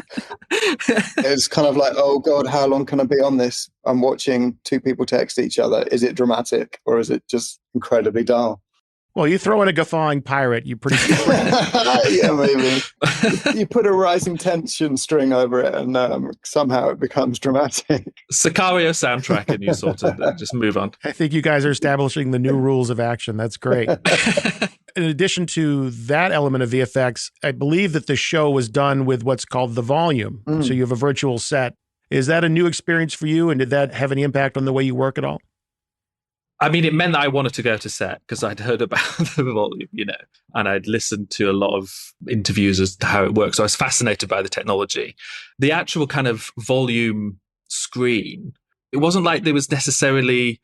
It's kind of like, oh God, how long can I be on this? I'm watching two people text each other. Is it dramatic or is it just incredibly dull? Well, you throw in a guffawing pirate, you pretty yeah, maybe. You put a rising tension string over it and somehow it becomes dramatic. Sicario soundtrack and you sort of just move on. I think you guys are establishing the new rules of action. That's great. In addition to that element of VFX, I believe that the show was done with what's called the volume. So you have a virtual set. Is that a new experience for you? And did that have any impact on the way you work at all? I mean, it meant that I wanted to go to set because I'd heard about the volume, and I'd listened to a lot of interviews as to how it works. So I was fascinated by the technology. The actual kind of volume screen, it wasn't like there was necessarily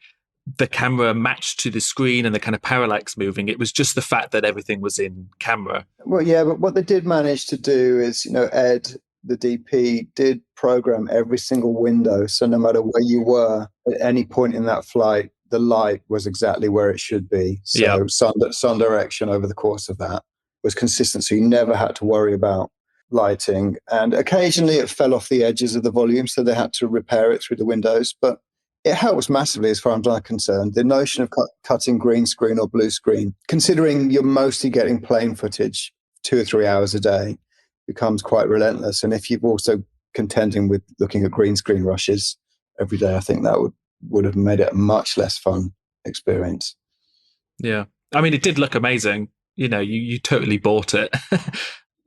the camera matched to the screen and the kind of parallax moving. It was just the fact that everything was in camera. Well, yeah, but what they did manage to do is, Ed, the DP, did program every single window. So no matter where you were at any point in that flight, the light was exactly where it should be. So sun direction over the course of that was consistent. So you never had to worry about lighting. And occasionally it fell off the edges of the volume, so they had to repair it through the windows. But it helps massively as far as I'm concerned. The notion of cutting green screen or blue screen, considering you're mostly getting plane footage 2 or 3 hours a day, becomes quite relentless. And if you're also contending with looking at green screen rushes every day, I think that would have made it a much less fun experience. Yeah. I mean, it did look amazing. You totally bought it.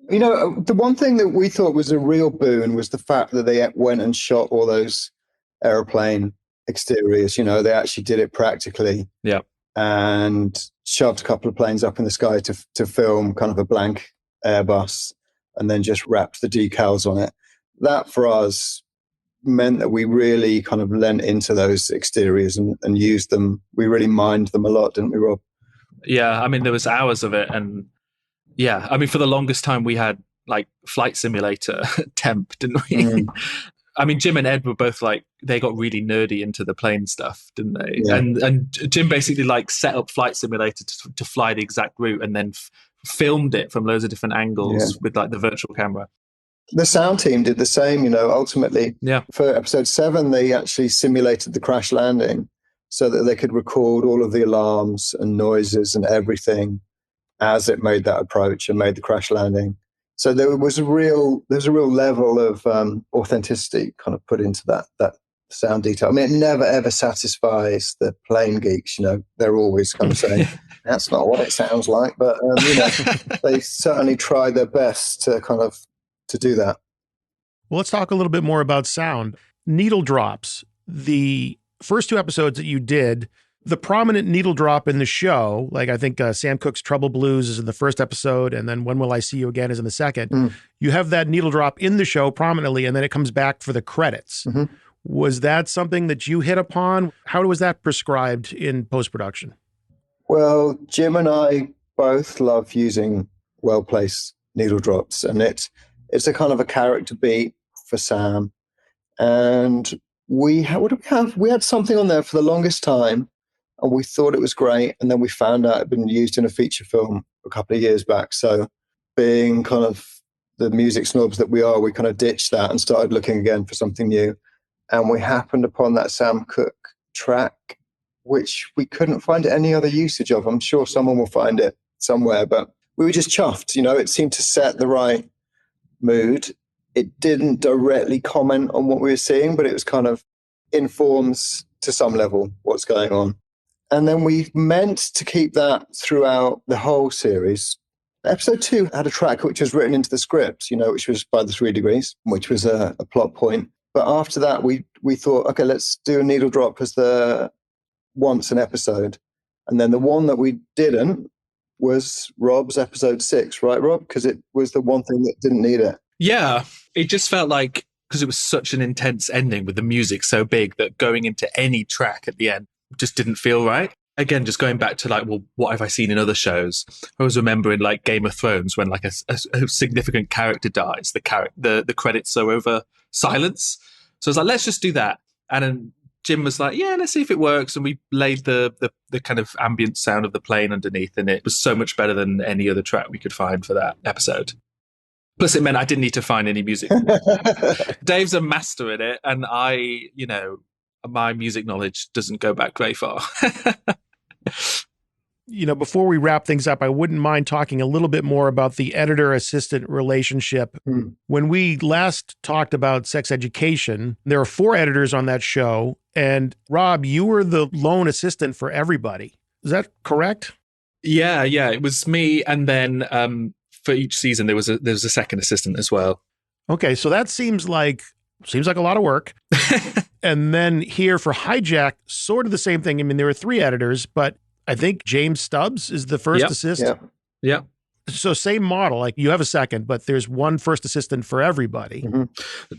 The one thing that we thought was a real boon was the fact that they went and shot all those airplane exteriors. They actually did it practically. Yeah. And shoved a couple of planes up in the sky to film kind of a blank Airbus and then just wrapped the decals on it. That for us meant that we really kind of lent into those exteriors and used them. We really mined them a lot, didn't we, Rob? Yeah, I mean, there was hours of it. And yeah, I mean, for the longest time, we had like flight simulator temp, didn't we? I mean, Jim and Ed were both like, they got really nerdy into the plane stuff, didn't they? Yeah. And Jim basically like set up Flight Simulator to fly the exact route and then filmed it from loads of different angles with like the virtual camera. The sound team did the same, ultimately. Yeah. For episode 7, they actually simulated the crash landing so that they could record all of the alarms and noises and everything as it made that approach and made the crash landing. So there was a real level of authenticity kind of put into that sound detail. I mean, it never ever satisfies the plane geeks. They're always kind of saying that's not what it sounds like, but they certainly try their best to do that. Well, let's talk a little bit more about sound. Needle drops. The first 2 episodes that you did, the prominent needle drop in the show, like I think Sam Cooke's Trouble Blues is in the first episode, and then When Will I See You Again is in the second. You have that needle drop in the show prominently, and then it comes back for the credits. Was that something that you hit upon? How was that prescribed in post-production? Well, Jim and I both love using well-placed needle drops, and it's a kind of a character beat for Sam. And we had something on there for the longest time, and we thought it was great. And then we found out it had been used in a feature film a couple of years back. So being kind of the music snobs that we are, we kind of ditched that and started looking again for something new. And we happened upon that Sam Cooke track, which we couldn't find any other usage of. I'm sure someone will find it somewhere, but we were just chuffed. It seemed to set the right mood. It didn't directly comment on what we were seeing, but it was kind of informs to some level what's going on. And then we meant to keep that throughout the whole series. Episode 2 had a track which was written into the script, which was by the 3 Degrees, which was a plot point. But after that, we thought, okay, let's do a needle drop as the once an episode. And then the one that we didn't was Rob's episode 6, right, Rob? Because it was the one thing that didn't need it. Yeah, it just felt like, because it was such an intense ending with the music so big that going into any track at the end just didn't feel right. Again, just going back to like, well, what have I seen in other shows? I always remember in like Game of Thrones when like a significant character dies, the credits are over silence. So I was like, let's just do that. And then Jim was like, yeah, let's see if it works. And we laid the kind of ambient sound of the plane underneath, and it was so much better than any other track we could find for that episode. Plus, it meant I didn't need to find any music. Dave's a master in it, and my music knowledge doesn't go back very far. before we wrap things up, I wouldn't mind talking a little bit more about the editor-assistant relationship. When we last talked about Sex Education, there are 4 editors on that show. And Rob, you were the lone assistant for everybody. Is that correct? Yeah. It was me. And then for each season, there was a second assistant as well. Okay. So that seems like a lot of work. And then here for Hijack, sort of the same thing. I mean, there were 3 editors, but I think James Stubbs is the first assist. Yeah. So same model, like you have a second, but there's one first assistant for everybody.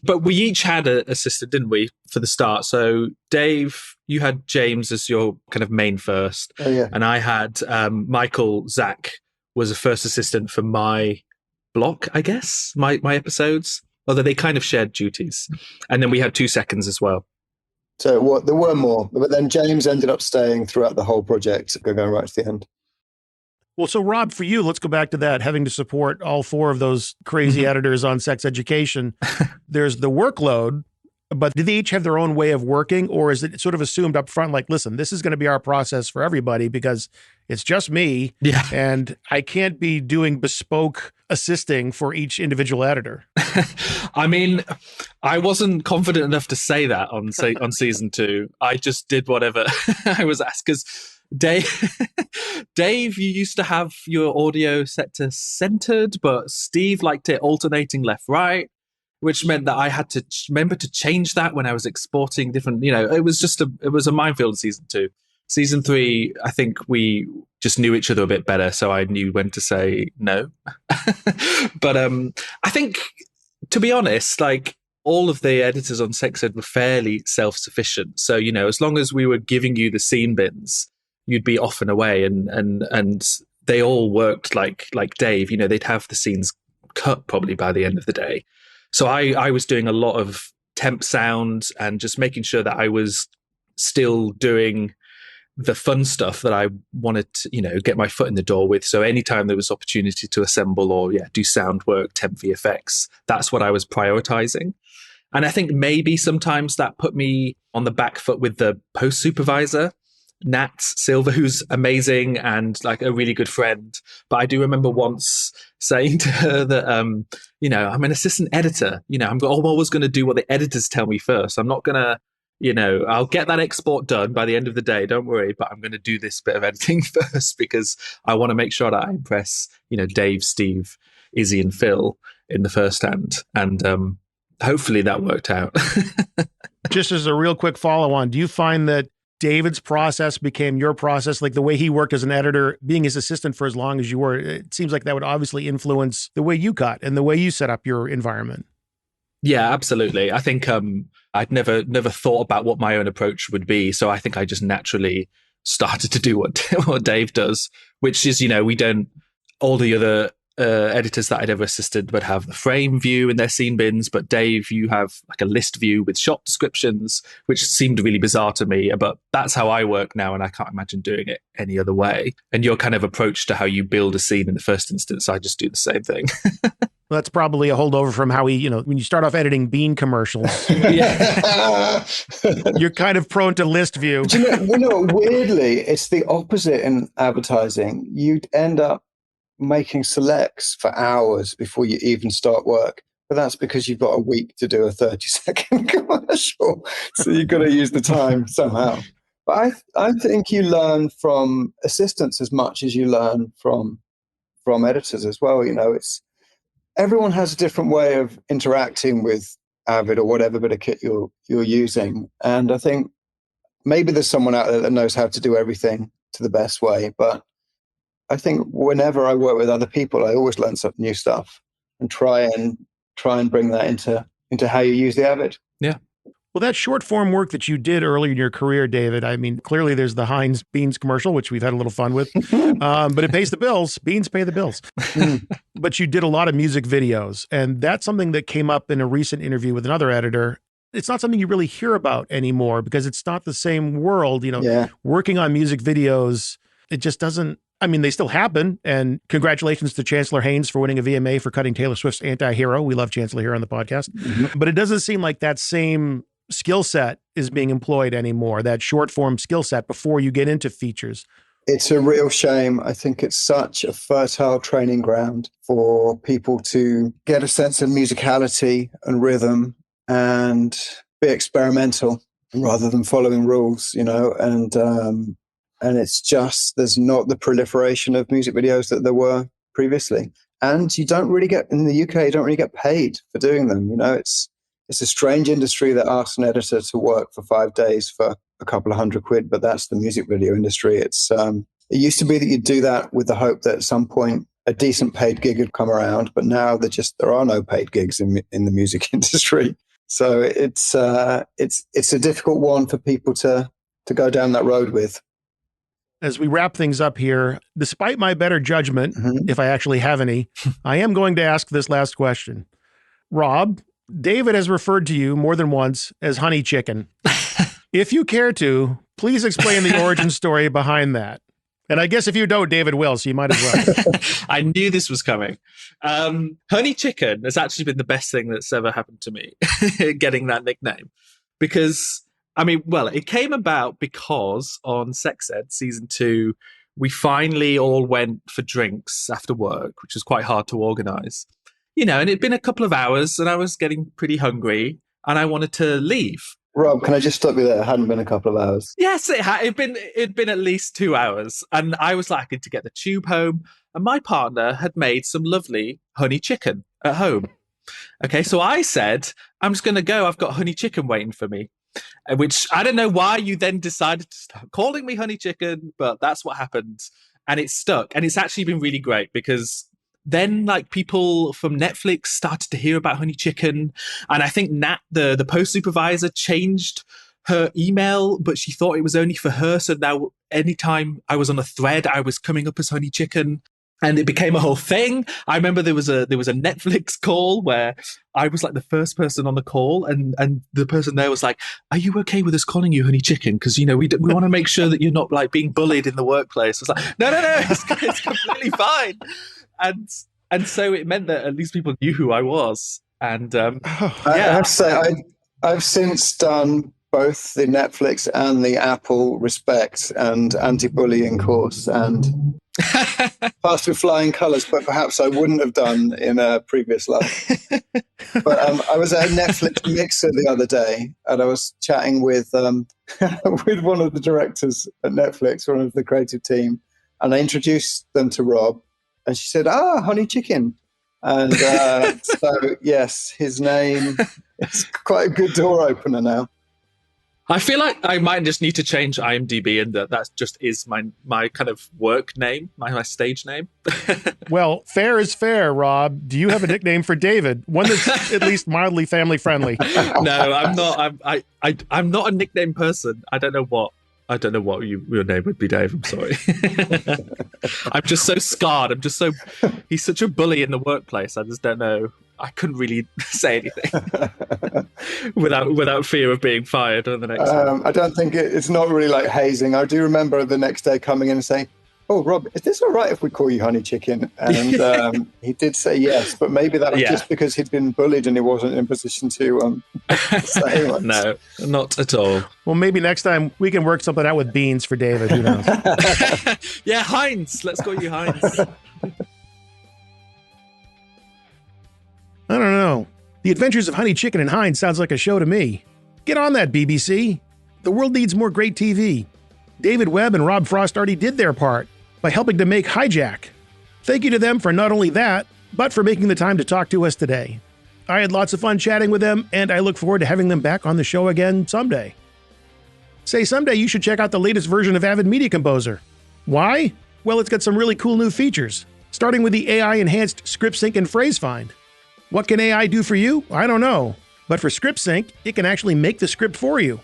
But we each had an assistant, didn't we, for the start? So Dave, you had James as your kind of main first. And I had Michael Zach was a first assistant for my block, I guess, my episodes, although they kind of shared duties. And then we had 2 seconds as well. So there were more, but then James ended up staying throughout the whole project, going right to the end. Well, so Rob, for you, let's go back to that, having to support all 4 of those crazy editors on Sex Education. There's the workload, but do they each have their own way of working, or is it sort of assumed up front, like, listen, this is going to be our process for everybody because it's just me, and I can't be doing bespoke assisting for each individual editor? I mean, I wasn't confident enough to say that on season 2. I just did whatever I was asked, because Dave, you used to have your audio set to centered, but Steve liked it alternating left-right, which meant that I had to remember to change that when I was exporting different, it was a minefield in season 2. Season 3, I think we just knew each other a bit better, so I knew when to say no. But I think, to be honest, like, all of the editors on Sex Ed were fairly self-sufficient. So, as long as we were giving you the scene bins, you'd be off and away, and they all worked like Dave. They'd have the scenes cut probably by the end of the day. So I was doing a lot of temp sound and just making sure that I was still doing the fun stuff that I wanted to, get my foot in the door with. So anytime there was opportunity to assemble or do sound work, temp VFX, that's what I was prioritizing. And I think maybe sometimes that put me on the back foot with the post supervisor, Nat Silver, who's amazing and like a really good friend. But I do remember once saying to her that, I'm an assistant editor. I'm always going to do what the editors tell me first. I'm not going to, I'll get that export done by the end of the day. Don't worry. But I'm going to do this bit of editing first because I want to make sure that I impress, Dave, Steve, Izzy and Phil in the first hand. And hopefully that worked out. Just as a real quick follow on, do you find that David's process became your process, like the way he worked as an editor, being his assistant for as long as you were? It seems like that would obviously influence the way you cut and the way you set up your environment. Yeah, absolutely. I think I'd never thought about what my own approach would be. So I think I just naturally started to do what Dave does, which is, we don't, all the other editors that I'd ever assisted would have the frame view in their scene bins, but Dave, you have like a list view with shot descriptions, which seemed really bizarre to me, but that's how I work now, and I can't imagine doing it any other way. And your kind of approach to how you build a scene in the first instance, I just do the same thing. Well, that's probably a holdover from how he, when you start off editing Bean commercials, you're kind of prone to list view. But weirdly, it's the opposite in advertising. You'd end up making selects for hours before you even start work. But that's because you've got a week to do a 30-second commercial. So you've got to use the time somehow. But I think you learn from assistants as much as you learn from editors as well. It's everyone has a different way of interacting with Avid or whatever bit of kit you're using. And I think maybe there's someone out there that knows how to do everything to the best way, but I think whenever I work with other people, I always learn some new stuff and try and bring that into how you use the Avid. Yeah. Well, that short form work that you did earlier in your career, David, I mean, clearly there's the Heinz Beans commercial, which we've had a little fun with, but it pays the bills. Beans pay the bills. But you did a lot of music videos, and that's something that came up in a recent interview with another editor. It's not something you really hear about anymore because it's not the same world, working on music videos. It just doesn't. I mean, they still happen, and congratulations to Chancellor Haynes for winning a VMA for cutting Taylor Swift's Anti-Hero. We love Chancellor here on the podcast. But it doesn't seem like that same skill set is being employed anymore, that short form skill set before you get into features. It's a real shame. I think it's such a fertile training ground for people to get a sense of musicality and rhythm and be experimental rather than following rules, and it's just, there's not the proliferation of music videos that there were previously. And you don't really get, in the UK, you don't really get paid for doing them. It's a strange industry that asks an editor to work for 5 days for a couple of £100, but that's the music video industry. It used to be that you'd do that with the hope that at some point a decent paid gig would come around, but now there are no paid gigs in the music industry. So it's a difficult one for people to go down that road with. As we wrap things up here, despite my better judgment, if I actually have any, I am going to ask this last question. Rob, David has referred to you more than once as Honey Chicken. If you care to, please explain the origin story behind that. And I guess if you don't, David will, so you might as well. I knew this was coming. Honey Chicken has actually been the best thing that's ever happened to me, getting that nickname. Because, it came about because on Sex Ed Season 2, we finally all went for drinks after work, which was quite hard to organise. And it'd been a couple of hours and I was getting pretty hungry and I wanted to leave. Rob, can I just stop you there? It hadn't been a couple of hours. Yes, it'd been at least 2 hours. And I was like, I need to get the tube home. And my partner had made some lovely honey chicken at home. Okay, so I said, I'm just going to go. I've got honey chicken waiting for me. Which I don't know why you then decided to start calling me Honey Chicken, but that's what happened. And it stuck. And it's actually been really great because then people from Netflix started to hear about Honey Chicken. And I think Nat, the post supervisor, changed her email, but she thought it was only for her. So now anytime I was on a thread, I was coming up as Honey Chicken. And it became a whole thing. I remember there was a Netflix call where I was like the first person on the call, and the person there was like, "Are you okay with us calling you Honey Chicken? Because we want to make sure that you're not being bullied in the workplace." I was like, "No, it's completely fine." And so it meant that at least people knew who I was. And I have to say, I've since done both the Netflix and the Apple respect and anti-bullying course, and passed with flying colours, but perhaps I wouldn't have done in a previous life. But I was at a Netflix mixer the other day, and I was chatting with with one of the directors at Netflix, one of the creative team, and I introduced them to Rob, and she said, Honey Chicken. And so, yes, his name is quite a good door opener now. I feel like I might just need to change IMDb, and that just is my kind of work name, my stage name. Well, fair is fair, Rob. Do you have a nickname for David? One that's at least mildly family friendly. No, I'm not. I'm not a nickname person. I don't know what your name would be, Dave. I'm sorry. I'm just so scarred. He's such a bully in the workplace. I just don't know. I couldn't really say anything without fear of being fired on the next one. I don't think it's not really like hazing. I do remember the next day coming in and saying, "Oh, Rob, is this all right if we call you Honey Chicken?" And he did say yes, but maybe that was just because he'd been bullied and he wasn't in a position to say much. No, not at all. Well, maybe next time we can work something out with Beans for David. Who knows? Yeah, Heinz. Let's call you Heinz. I don't know. The Adventures of Honey Chicken and Heinz sounds like a show to me. Get on that, BBC. The world needs more great TV. David Webb and Rob Frost already did their part by helping to make Hijack. Thank you to them for not only that, but for making the time to talk to us today. I had lots of fun chatting with them, and I look forward to having them back on the show again someday. Say someday you should check out the latest version of Avid Media Composer. Why? Well, it's got some really cool new features, starting with the AI-enhanced script sync and phrase find. What can AI do for you? I don't know. But for script sync, it can actually make the script for you.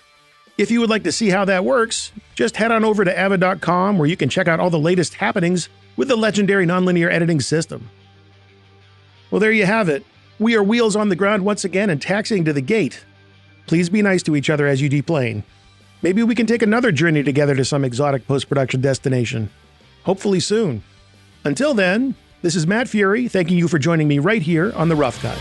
If you would like to see how that works, just head on over to avid.com where you can check out all the latest happenings with the legendary nonlinear editing system. Well, there you have it. We are wheels on the ground once again and taxiing to the gate. Please be nice to each other as you deplane. Maybe we can take another journey together to some exotic post-production destination. Hopefully soon. Until then, this is Matt Fury, thanking you for joining me right here on The Rough Cut.